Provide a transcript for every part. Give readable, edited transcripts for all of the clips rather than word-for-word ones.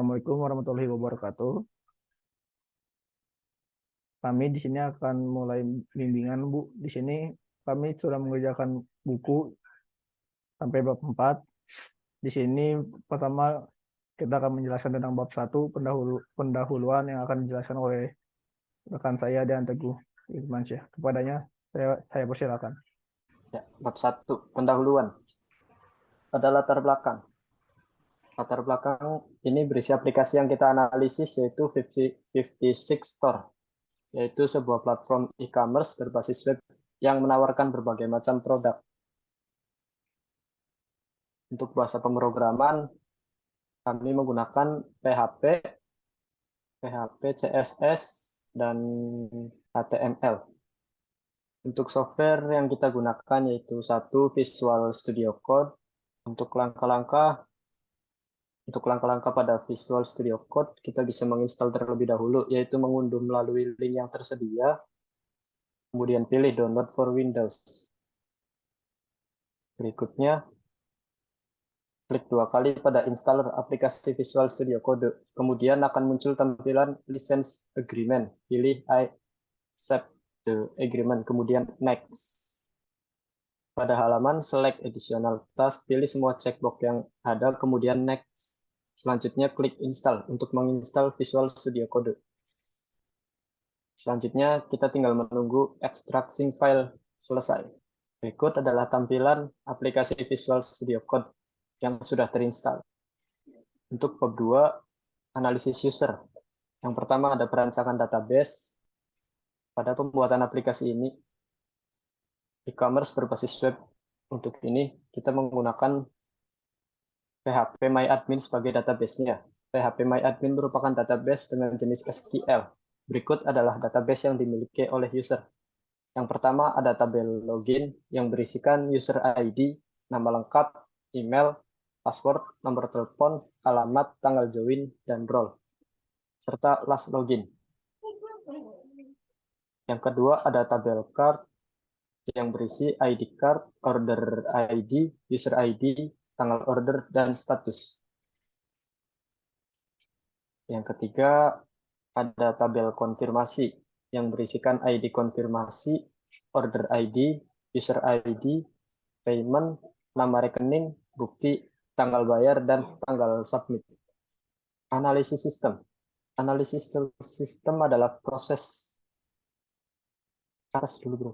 Assalamualaikum warahmatullahi wabarakatuh. Kami di sini akan mulai bimbingan, Bu. Di sini kami sudah mengerjakan buku sampai bab 4. Di sini pertama kita akan menjelaskan tentang bab 1 pendahuluan yang akan dijelaskan oleh rekan saya dan Teguh Irmansyah. Kepadanya saya persilakan. Ya, bab 1, pendahuluan. Ada latar belakang. Latar belakang ini berisi aplikasi yang kita analisis, yaitu 56 Store, yaitu sebuah platform e-commerce berbasis web yang menawarkan berbagai macam produk. Untuk bahasa pemrograman, kami menggunakan PHP, CSS, dan HTML. Untuk software yang kita gunakan yaitu satu Visual Studio Code. Untuk langkah-langkah pada Visual Studio Code, kita bisa menginstal terlebih dahulu, yaitu mengunduh melalui link yang tersedia, kemudian pilih Download for Windows. Berikutnya, klik 2 kali pada installer aplikasi Visual Studio Code. Kemudian akan muncul tampilan License Agreement. Pilih I accept the agreement, kemudian Next. Pada halaman Select Additional Task, pilih semua checkbox yang ada, kemudian Next. Selanjutnya klik Install untuk menginstal Visual Studio Code. Selanjutnya kita tinggal menunggu extracting file selesai. Berikut adalah tampilan aplikasi Visual Studio Code yang sudah terinstall. Untuk bab 2, analisis user. Yang pertama ada perancangan database. Pada pembuatan aplikasi ini, e-commerce berbasis web. Untuk ini, kita menggunakan PHP MyAdmin sebagai database-nya. PHP MyAdmin merupakan database dengan jenis SQL. Berikut adalah database yang dimiliki oleh user. Yang pertama ada tabel login yang berisikan user ID, nama lengkap, email, password, nomor telepon, alamat, tanggal join, dan role, serta last login. Yang kedua ada tabel card yang berisi ID card, order ID, user ID, tanggal order, dan status. Yang ketiga ada tabel konfirmasi yang berisikan ID konfirmasi, order ID, user ID, payment, nama rekening, bukti, tanggal bayar, dan tanggal submit. Analisis sistem. Analisis sistem adalah proses atas dulu, bro.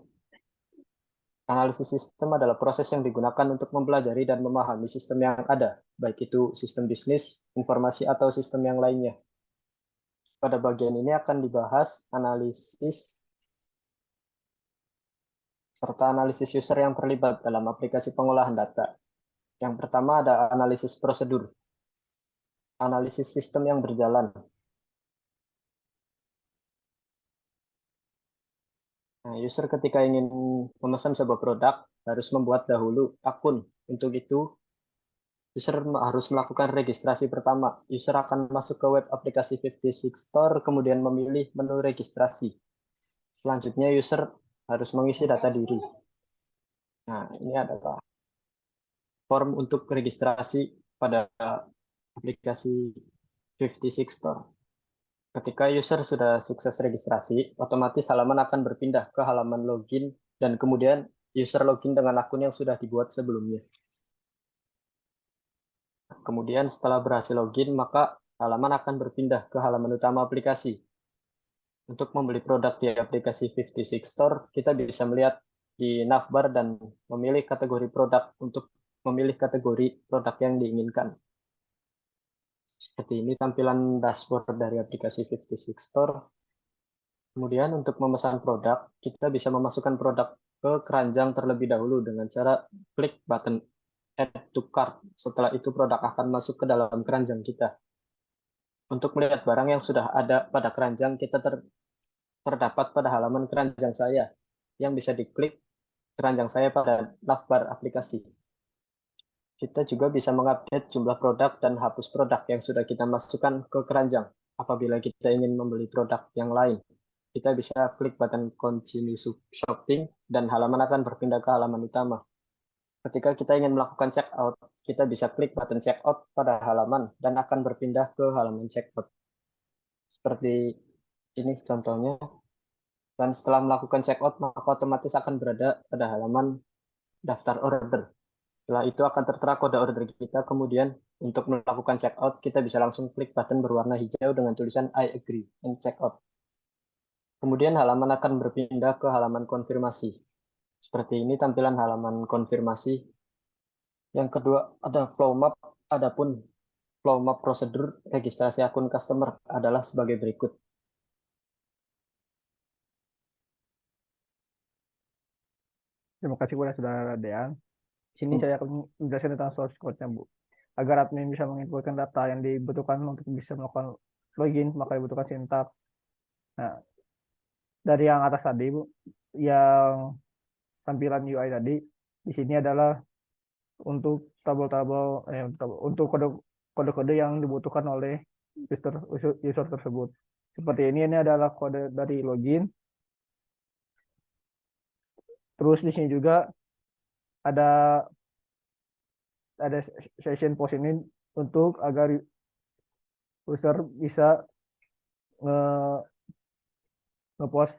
Analisis sistem adalah proses yang digunakan untuk mempelajari dan memahami sistem yang ada, baik itu sistem bisnis, informasi, atau sistem yang lainnya. Pada bagian ini akan dibahas analisis serta analisis user yang terlibat dalam aplikasi pengolahan data. Yang pertama ada analisis prosedur. Analisis sistem yang berjalan. Nah, user ketika ingin memesan sebuah produk harus membuat dahulu akun. Untuk itu, user harus melakukan registrasi pertama. User akan masuk ke web aplikasi 56 Store, kemudian memilih menu registrasi. Selanjutnya, user harus mengisi data diri. Nah, ini adalah form untuk registrasi pada aplikasi 56 Store. Ketika user sudah sukses registrasi, otomatis halaman akan berpindah ke halaman login dan kemudian user login dengan akun yang sudah dibuat sebelumnya. Kemudian setelah berhasil login, maka halaman akan berpindah ke halaman utama aplikasi. Untuk membeli produk di aplikasi 56 Store, kita bisa melihat di navbar dan memilih kategori produk untuk memilih kategori produk yang diinginkan. Seperti ini tampilan dashboard dari aplikasi 56 Store. Kemudian untuk memesan produk, kita bisa memasukkan produk ke keranjang terlebih dahulu dengan cara klik button Add to Cart. Setelah itu produk akan masuk ke dalam keranjang kita. Untuk melihat barang yang sudah ada pada keranjang, kita terdapat pada halaman keranjang saya, yang bisa diklik keranjang saya pada navbar aplikasi. Kita juga bisa mengupdate jumlah produk dan hapus produk yang sudah kita masukkan ke keranjang. Apabila kita ingin membeli produk yang lain, kita bisa klik button Continue Shopping dan halaman akan berpindah ke halaman utama. Ketika kita ingin melakukan checkout, kita bisa klik button checkout pada halaman dan akan berpindah ke halaman checkout. Seperti ini contohnya. Dan setelah melakukan checkout, maka otomatis akan berada pada halaman daftar order. Setelah itu akan tertera kode order kita, kemudian untuk melakukan checkout, kita bisa langsung klik button berwarna hijau dengan tulisan I agree and checkout. Kemudian halaman akan berpindah ke halaman konfirmasi. Seperti ini tampilan halaman konfirmasi. Yang kedua ada flow map, adapun flow map prosedur registrasi akun customer adalah sebagai berikut. Terima kasih kepada saudara Dean. Sini saya akan menjelaskan tentang source code-nya, Bu. Agar admin bisa menginputkan data yang dibutuhkan untuk bisa melakukan login, maka dibutuhkan sintaks. Nah, dari yang atas tadi, Bu, yang tampilan UI tadi, di sini adalah untuk tabel-tabel, untuk kode-kode yang dibutuhkan oleh user tersebut. Seperti ini adalah kode dari login. Terus di sini juga ada session post ini untuk agar user bisa ngepost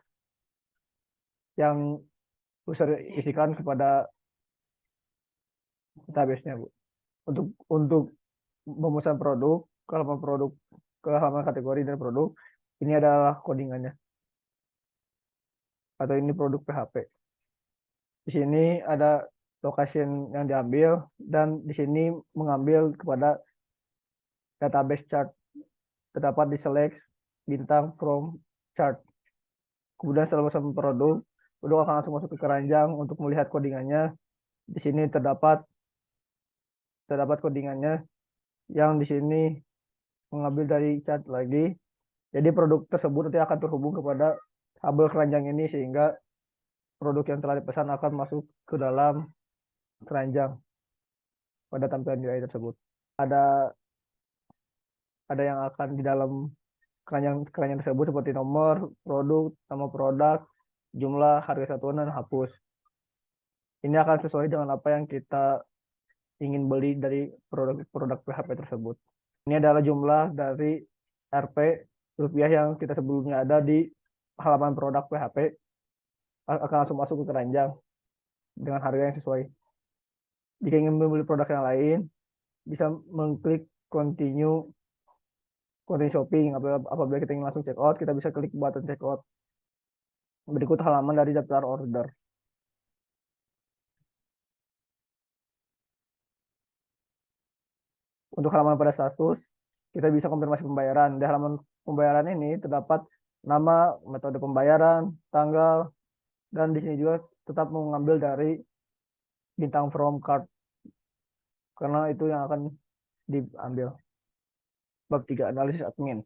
yang user isikan kepada database-nya, Bu. Untuk memesan produk ke halaman kategori dan produk, ini adalah codingannya. Atau ini produk PHP. Di sini ada location yang diambil dan di sini mengambil kepada database chart. Terdapat di select bintang from chart. Kemudian setelah memesan produk akan langsung masuk ke keranjang untuk melihat codingannya. Di sini terdapat codingannya yang di sini mengambil dari chart lagi. Jadi produk tersebut nanti akan terhubung kepada tabel keranjang ini sehingga produk yang telah dipesan akan masuk ke dalam keranjang pada tampilan UI tersebut. Ada yang akan di dalam keranjang tersebut seperti nomor produk, nama produk, jumlah, harga satuan, dan hapus. Ini akan sesuai dengan apa yang kita ingin beli dari produk PHP tersebut. Ini adalah jumlah dari Rp rupiah yang kita sebelumnya ada di halaman produk PHP, akan langsung masuk ke keranjang dengan harga yang sesuai. Jika ingin membeli produk yang lain, bisa mengklik continue shopping. Apabila kita ingin langsung check out, kita bisa klik button check out. Berikut halaman dari daftar order. Untuk halaman pada status, kita bisa konfirmasi pembayaran. Di halaman pembayaran ini terdapat nama, metode pembayaran, tanggal, dan di sini juga tetap mengambil dari bintang from card karena itu yang akan diambil. Bab 3 analisis admin.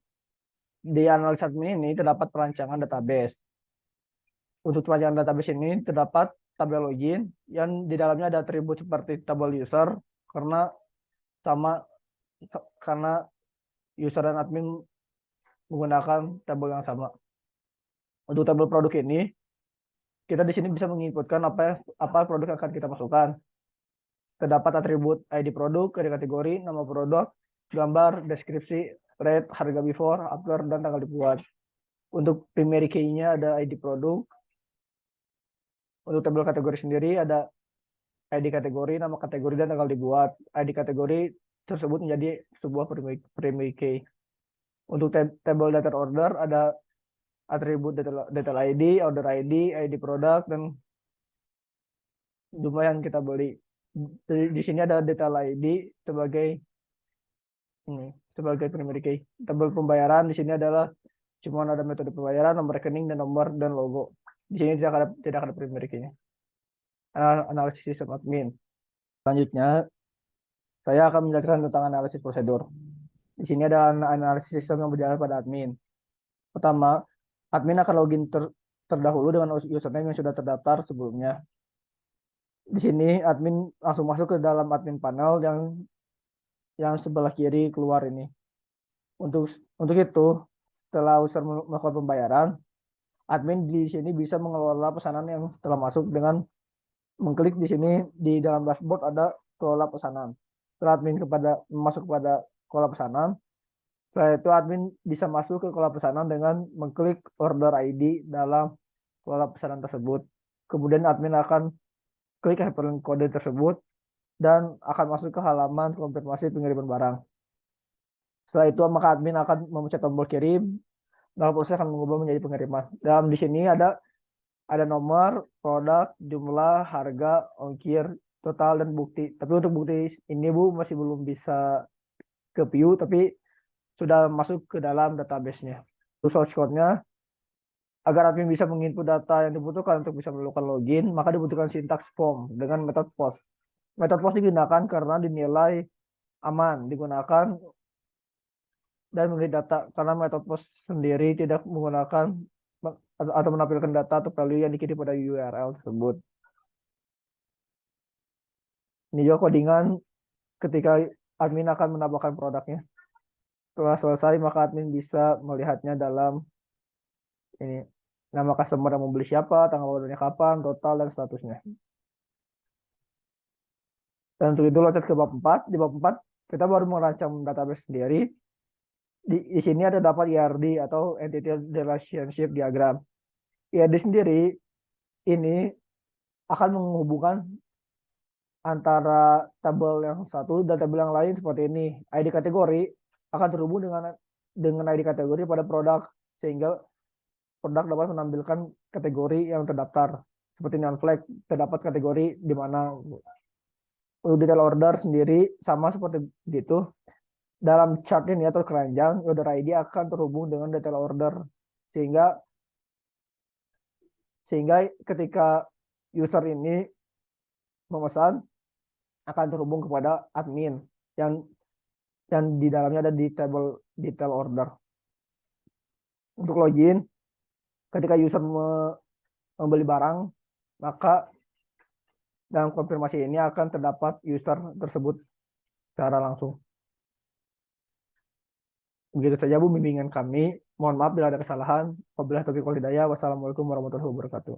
Di analisis admin ini terdapat perancangan database. Untuk perancangan database ini terdapat tabel login yang di dalamnya ada atribut seperti tabel user karena user dan admin menggunakan tabel yang sama. Untuk tabel produk ini, kita di sini bisa menginputkan apa produk yang akan kita masukkan. Terdapat atribut ID produk, kategori, nama produk, gambar, deskripsi, rate, harga before, after, dan tanggal dibuat. Untuk primary key-nya ada ID produk. Untuk tabel kategori sendiri ada ID kategori, nama kategori, dan tanggal dibuat. ID kategori tersebut menjadi sebuah primary key. Untuk tabel data order ada atribut detail ID, order ID, ID produk, dan jumlah yang kita beli. Di sini ada detail ID sebagai primary key. Tabel pembayaran di sini adalah cuma ada metode pembayaran, nomor rekening, dan nomor dan logo. Di sini tidak ada primary key-nya. Analisis sistem admin. Selanjutnya, saya akan menjelaskan tentang analisis prosedur. Di sini ada analisis sistem yang berjalan pada admin. Pertama, admin akan login terdahulu dengan username yang sudah terdaftar sebelumnya. Di sini admin langsung masuk ke dalam admin panel yang sebelah kiri keluar ini. Untuk itu, setelah user melakukan pembayaran, admin di sini bisa mengelola pesanan yang telah masuk dengan mengklik di sini di dalam dashboard ada kelola pesanan. Setelah admin masuk kepada kolam pesanan, setelah itu admin bisa masuk ke kolam pesanan dengan mengklik order ID dalam kolam pesanan tersebut. Kemudian admin akan klik hyperlink kode tersebut dan akan masuk ke halaman konfirmasi pengiriman barang. Setelah itu maka admin akan memencet tombol kirim. Dalam proses akan mengubah menjadi pengiriman. Dalam di sini ada nomor, produk, jumlah, harga, ongkir, total, dan bukti. Tapi untuk bukti ini Bu masih belum bisa ke view, tapi sudah masuk ke dalam database-nya. Untuk source code-nya, agar admin bisa menginput data yang dibutuhkan untuk bisa melakukan login, maka dibutuhkan sintaks form dengan metode post. Metode post digunakan karena dinilai aman digunakan dan memilih data, karena metode post sendiri tidak menggunakan atau menampilkan data atau value yang dikirim pada URL tersebut. Ini juga codingan ketika admin akan menambahkan produknya. Setelah selesai, maka admin bisa melihatnya dalam ini. Nama customer yang membeli siapa, tanggal ordernya kapan, total, dan statusnya. Dan untuk itu loncat ke bab 4. Di bab 4, kita baru merancang database sendiri. Di sini ada dapat IRD atau Entity Relationship Diagram. IRD sendiri ini akan menghubungkan antara tabel yang satu dan tabel yang lain seperti ini. ID kategori akan terhubung dengan ID kategori pada produk, sehingga produk dapat menampilkan kategori yang terdaftar. Seperti non flag, terdapat kategori di mana. Untuk detail order sendiri sama seperti itu. Dalam chart ini atau keranjang, order ID akan terhubung dengan detail order, sehingga ketika user ini memesan akan terhubung kepada admin yang di dalamnya ada di table detail order. Untuk login, ketika user membeli barang, maka dalam konfirmasi ini akan terdapat user tersebut secara langsung. Begitu saja Bu bimbingan kami. Mohon maaf bila ada kesalahan. Wabillahi taufiq wal hidayah. Wassalamualaikum warahmatullahi wabarakatuh.